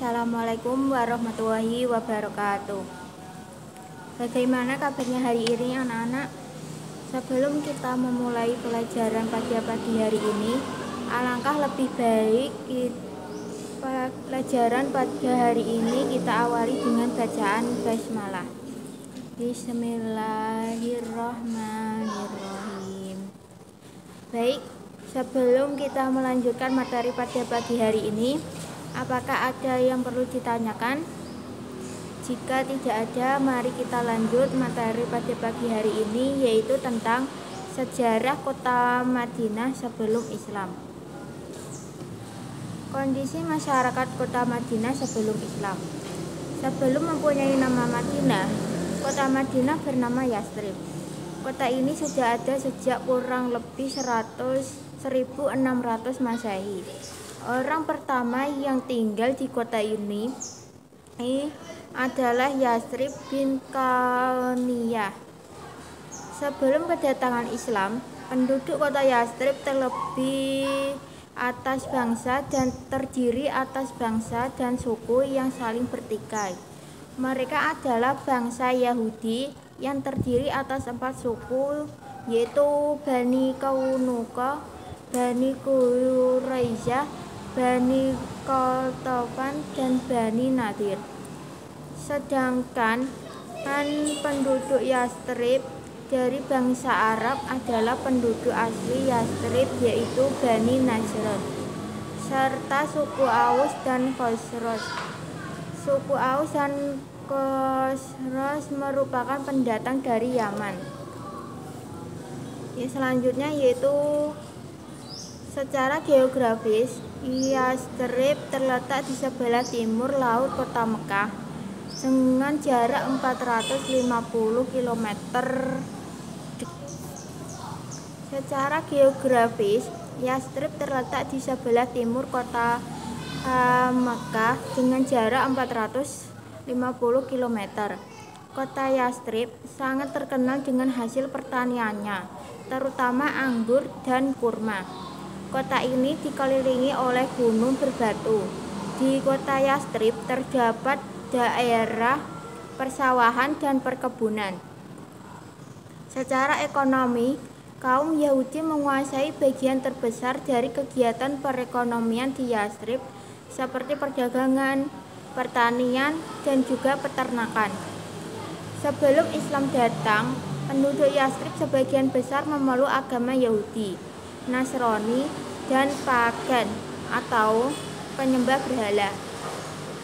Assalamualaikum warahmatullahi wabarakatuh. Bagaimana kabarnya hari ini anak-anak? Sebelum kita memulai pelajaran pada pagi hari ini, alangkah lebih baik pelajaran pada hari ini kita awali dengan bacaan basmalah. Bismillahirrahmanirrahim. Baik, sebelum kita melanjutkan materi pada pagi hari ini, apakah ada yang perlu ditanyakan? Jika tidak ada, mari kita lanjut materi pada pagi hari ini, yaitu tentang sejarah kota Madinah sebelum Islam. Kondisi masyarakat kota Madinah sebelum Islam. Sebelum mempunyai nama Madinah, kota Madinah bernama Yathrib. Kota ini sudah ada sejak kurang lebih 1600 Masehi. Orang pertama yang tinggal di kota ini adalah Yathrib bin Kauniyah. Sebelum kedatangan Islam, penduduk kota Yathrib terlebih atas bangsa dan terdiri atas bangsa dan suku yang saling bertikai. Mereka adalah bangsa Yahudi yang terdiri atas 4 suku, yaitu Bani Kaunuka, Bani Quraisyah, Bani Qatafan, dan Bani Nadir. Sedangkan penduduk Yathrib dari bangsa Arab adalah penduduk asli Yathrib, yaitu Bani Najran, serta suku Aus dan Khosroj. Suku Aus dan Khosroj merupakan pendatang dari Yaman. Selanjutnya yaitu secara geografis, Yathrib terletak di sebelah timur laut kota Mekah dengan jarak 450 km. Secara geografis, Yathrib terletak di sebelah timur kota Mekah dengan jarak 450 km. Kota Yathrib sangat terkenal dengan hasil pertaniannya, terutama anggur dan kurma. Kota ini dikelilingi oleh gunung berbatu. Di kota Yathrib terdapat daerah persawahan dan perkebunan. Secara ekonomi, kaum Yahudi menguasai bagian terbesar dari kegiatan perekonomian di Yathrib, seperti perdagangan, pertanian, dan juga peternakan. Sebelum Islam datang, penduduk Yathrib sebagian besar memeluk agama Yahudi, Nasrani, dan pagan atau penyembah berhala.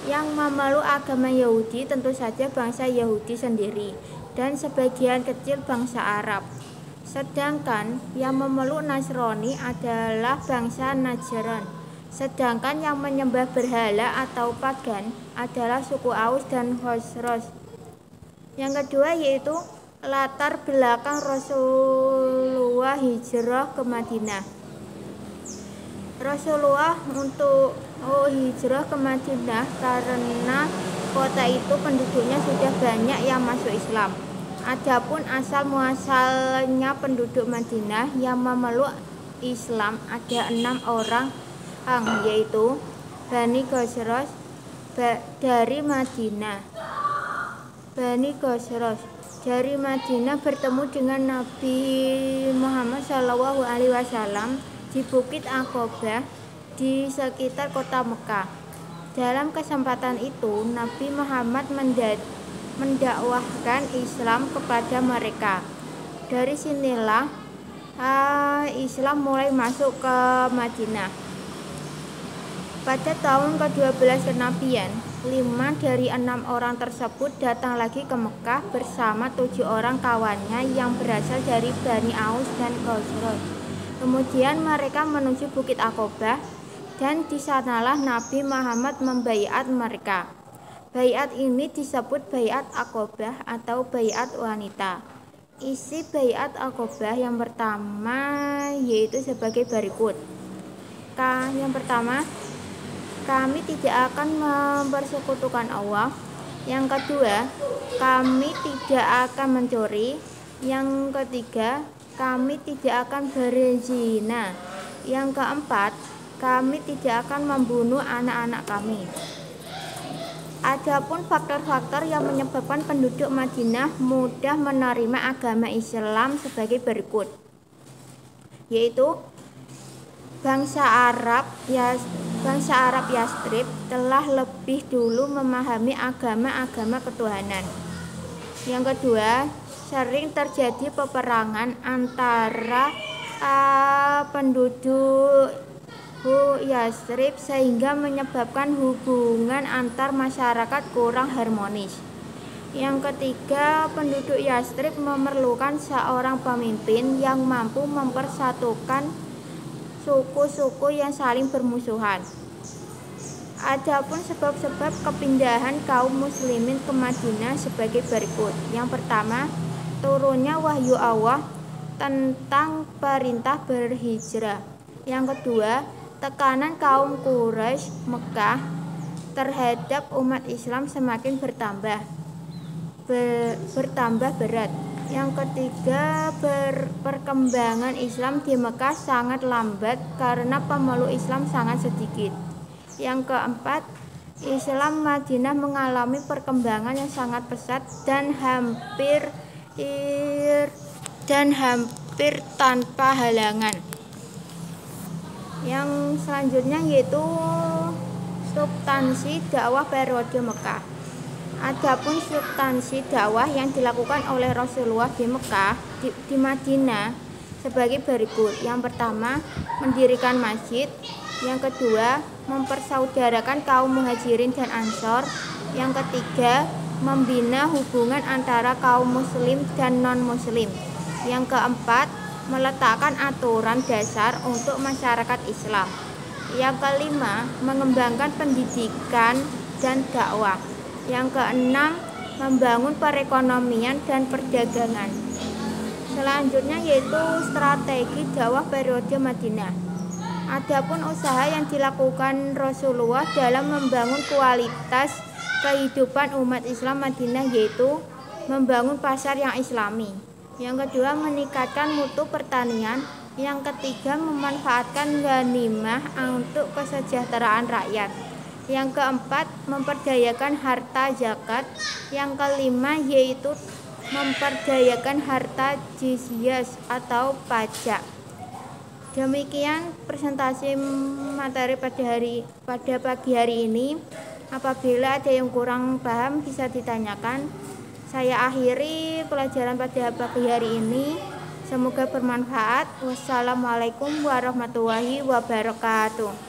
Yang memeluk agama Yahudi tentu saja bangsa Yahudi sendiri dan sebagian kecil bangsa Arab. Sedangkan yang memeluk Nasrani adalah bangsa Najran. Sedangkan yang menyembah berhala atau pagan adalah suku Aus dan Khosroj. Yang kedua yaitu latar belakang Rasulullah hijrah ke Madinah. Rasulullah untuk hijrah ke Madinah karena kota itu penduduknya sudah banyak yang masuk Islam. Adapun asal muasalnya penduduk Madinah yang memeluk Islam ada 6 orang, yaitu Bani Khosroj dari Madinah. Bani Khosroj dari Madinah bertemu dengan Nabi Muhammad SAW di Bukit Aqobah di sekitar kota Mekah. Dalam kesempatan itu, Nabi Muhammad mendakwahkan Islam kepada mereka. Dari sinilah Islam mulai masuk ke Madinah. Pada tahun ke-12 kenabian, 5 dari 6 orang tersebut datang lagi ke Mekah bersama 7 orang kawannya yang berasal dari Bani Aus dan Khosroj. Kemudian mereka menuju Bukit Aqobah dan di sanalah Nabi Muhammad membaiat mereka. Baiat ini disebut baiat Aqobah atau baiat wanita. Isi baiat Aqobah yang pertama yaitu sebagai berikut. Yang pertama, kami tidak akan mempersekutukan Allah. Yang kedua, kami tidak akan mencuri. Yang ketiga, kami tidak akan berzina. Yang keempat, kami tidak akan membunuh anak-anak kami. Adapun faktor-faktor yang menyebabkan penduduk Madinah mudah menerima agama Islam sebagai berikut, yaitu bangsa Arab Yathrib telah lebih dulu memahami agama-agama ketuhanan. Yang kedua, sering terjadi peperangan antara penduduk Yathrib sehingga menyebabkan hubungan antar masyarakat kurang harmonis. Yang ketiga, penduduk Yathrib memerlukan seorang pemimpin yang mampu mempersatukan suku-suku yang saling bermusuhan. Adapun sebab-sebab kepindahan kaum muslimin ke Madinah sebagai berikut. Yang pertama, turunnya wahyu Allah tentang perintah berhijrah. Yang kedua, tekanan kaum Quraisy Mekah terhadap umat Islam semakin bertambah berat. Yang ketiga, perkembangan Islam di Mekah sangat lambat karena pemeluk Islam sangat sedikit. Yang keempat, Islam Madinah mengalami perkembangan yang sangat pesat dan hampir tanpa halangan. Yang selanjutnya yaitu substansi dakwah periode Mekah. Adapun substansi dakwah yang dilakukan oleh Rasulullah di Mekah di Madinah sebagai berikut. Yang pertama, mendirikan masjid. Yang kedua, mempersaudarakan kaum muhajirin dan ansor. Yang ketiga, membina hubungan antara kaum muslim dan non-muslim. Yang keempat, meletakkan aturan dasar untuk masyarakat Islam. Yang kelima, mengembangkan pendidikan dan dakwah. Yang keenam, membangun perekonomian dan perdagangan. Selanjutnya yaitu strategi dakwah periode Madinah. Adapun usaha yang dilakukan Rasulullah dalam membangun kualitas kehidupan umat Islam Madinah yaitu membangun pasar yang islami. Yang kedua, meningkatkan mutu pertanian. Yang ketiga, memanfaatkan ghanimah untuk kesejahteraan rakyat. Yang keempat, memperdayakan harta zakat. Yang kelima yaitu memperdayakan harta jizyah atau pajak. Demikian presentasi materi pada pagi hari ini. Apabila ada yang kurang paham bisa ditanyakan. Saya akhiri pelajaran pada pagi hari ini. Semoga bermanfaat. Wassalamualaikum warahmatullahi wabarakatuh.